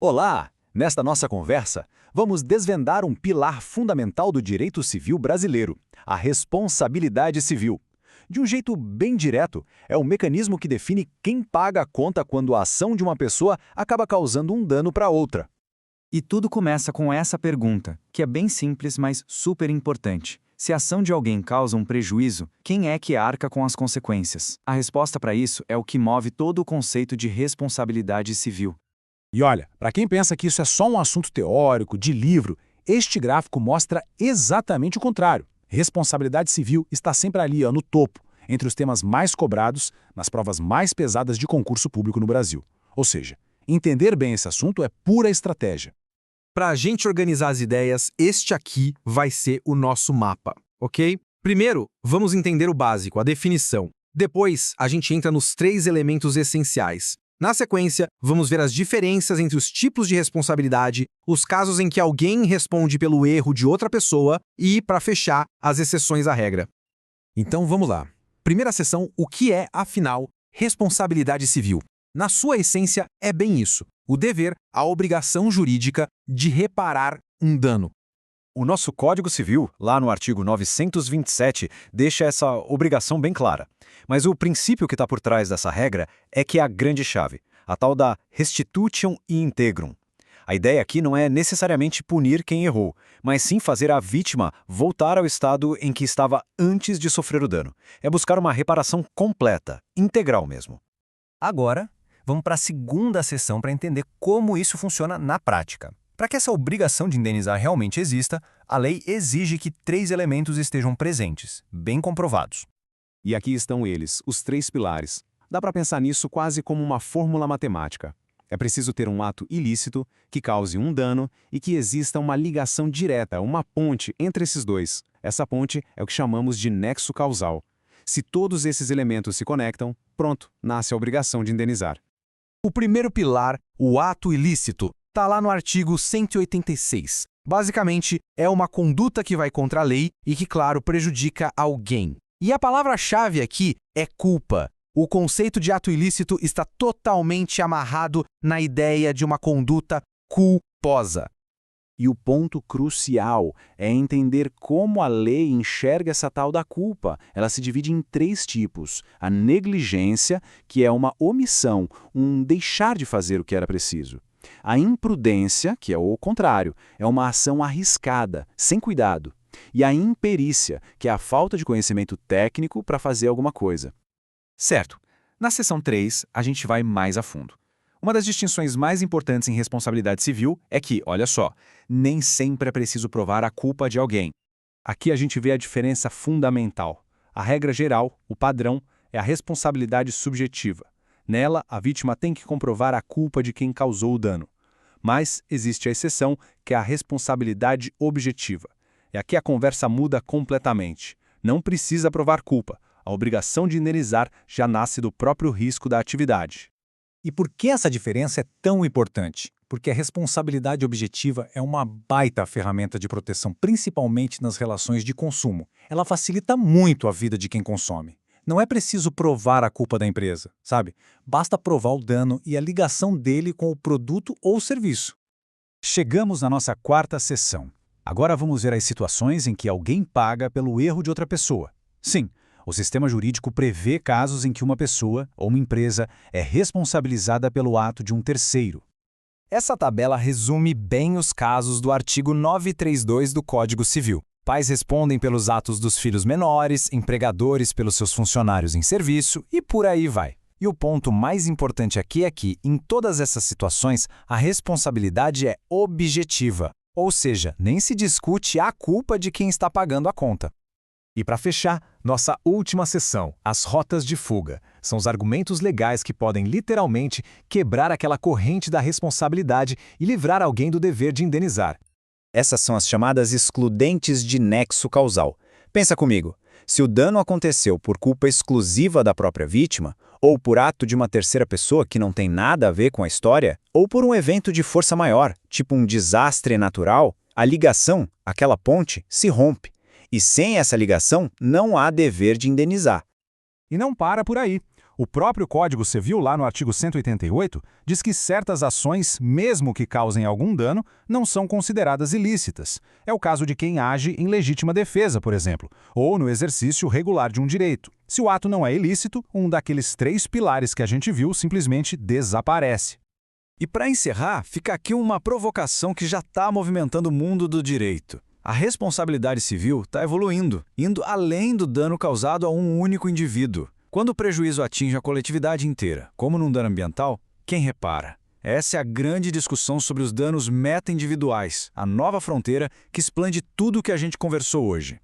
Olá! Nesta nossa conversa, vamos desvendar um pilar fundamental do direito civil brasileiro, a responsabilidade civil. De um jeito bem direto, é o mecanismo que define quem paga a conta quando a ação de uma pessoa acaba causando um dano para outra. E tudo começa com essa pergunta, que é bem simples, mas super importante. Se a ação de alguém causa um prejuízo, quem é que arca com as consequências? A resposta para isso é o que move todo o conceito de responsabilidade civil. E olha, para quem pensa que isso é só um assunto teórico, de livro, este gráfico mostra exatamente o contrário. Responsabilidade civil está sempre ali, no topo, entre os temas mais cobrados nas provas mais pesadas de concurso público no Brasil. Ou seja, entender bem esse assunto é pura estratégia. Para a gente organizar as ideias, este aqui vai ser o nosso mapa, ok? Primeiro, vamos entender o básico, a definição. Depois, a gente entra nos 3 elementos essenciais. Na sequência, vamos ver as diferenças entre os tipos de responsabilidade, os casos em que alguém responde pelo erro de outra pessoa e, para fechar, as exceções à regra. Então vamos lá. Primeira seção, o que é, afinal, responsabilidade civil? Na sua essência, é bem isso. O dever, a obrigação jurídica de reparar um dano. O nosso Código Civil, lá no artigo 927, deixa essa obrigação bem clara. Mas o princípio que está por trás dessa regra é que é a grande chave, a tal da restitution in integrum. A ideia aqui não é necessariamente punir quem errou, mas sim fazer a vítima voltar ao estado em que estava antes de sofrer o dano. É buscar uma reparação completa, integral mesmo. Agora, vamos para a segunda seção para entender como isso funciona na prática. Para que essa obrigação de indenizar realmente exista, a lei exige que 3 elementos estejam presentes, bem comprovados. E aqui estão eles, os 3 pilares. Dá para pensar nisso quase como uma fórmula matemática. É preciso ter um ato ilícito, que cause um dano e que exista uma ligação direta, uma ponte entre esses dois. Essa ponte é o que chamamos de nexo causal. Se todos esses elementos se conectam, pronto, nasce a obrigação de indenizar. O primeiro pilar, o ato ilícito, está lá no artigo 186. Basicamente, é uma conduta que vai contra a lei e que, claro, prejudica alguém. E a palavra-chave aqui é culpa. O conceito de ato ilícito está totalmente amarrado na ideia de uma conduta culposa. E o ponto crucial é entender como a lei enxerga essa tal da culpa. Ela se divide em 3 tipos. A negligência, que é uma omissão, um deixar de fazer o que era preciso. A imprudência, que é o contrário, é uma ação arriscada, sem cuidado. E a imperícia, que é a falta de conhecimento técnico para fazer alguma coisa. Certo. Na seção 3, a gente vai mais a fundo. Uma das distinções mais importantes em responsabilidade civil é que, olha só, nem sempre é preciso provar a culpa de alguém. Aqui a gente vê a diferença fundamental. A regra geral, o padrão, é a responsabilidade subjetiva. Nela, a vítima tem que comprovar a culpa de quem causou o dano. Mas existe a exceção, que é a responsabilidade objetiva. E aqui a conversa muda completamente. Não precisa provar culpa. A obrigação de indenizar já nasce do próprio risco da atividade. E por que essa diferença é tão importante? Porque a responsabilidade objetiva é uma baita ferramenta de proteção, principalmente nas relações de consumo. Ela facilita muito a vida de quem consome. Não é preciso provar a culpa da empresa, sabe? Basta provar o dano e a ligação dele com o produto ou serviço. Chegamos na nossa 4ª seção. Agora vamos ver as situações em que alguém paga pelo erro de outra pessoa. Sim, o sistema jurídico prevê casos em que uma pessoa ou uma empresa é responsabilizada pelo ato de um terceiro. Essa tabela resume bem os casos do artigo 932 do Código Civil. Pais respondem pelos atos dos filhos menores, empregadores pelos seus funcionários em serviço e por aí vai. E o ponto mais importante aqui é que, em todas essas situações, a responsabilidade é objetiva, ou seja, nem se discute a culpa de quem está pagando a conta. E para fechar, nossa última seção, as rotas de fuga, são os argumentos legais que podem literalmente quebrar aquela corrente da responsabilidade e livrar alguém do dever de indenizar. Essas são as chamadas excludentes de nexo causal. Pensa comigo, se o dano aconteceu por culpa exclusiva da própria vítima, ou por ato de uma terceira pessoa que não tem nada a ver com a história, ou por um evento de força maior, tipo um desastre natural, a ligação, aquela ponte, se rompe. E sem essa ligação, não há dever de indenizar. E não para por aí. O próprio Código Civil, lá no artigo 188, diz que certas ações, mesmo que causem algum dano, não são consideradas ilícitas. É o caso de quem age em legítima defesa, por exemplo, ou no exercício regular de um direito. Se o ato não é ilícito, um daqueles 3 pilares que a gente viu simplesmente desaparece. E para encerrar, fica aqui uma provocação que já está movimentando o mundo do direito. A responsabilidade civil está evoluindo, indo além do dano causado a um único indivíduo. Quando o prejuízo atinge a coletividade inteira, como num dano ambiental, quem repara? Essa é a grande discussão sobre os danos meta-individuais, a nova fronteira que expande tudo o que a gente conversou hoje.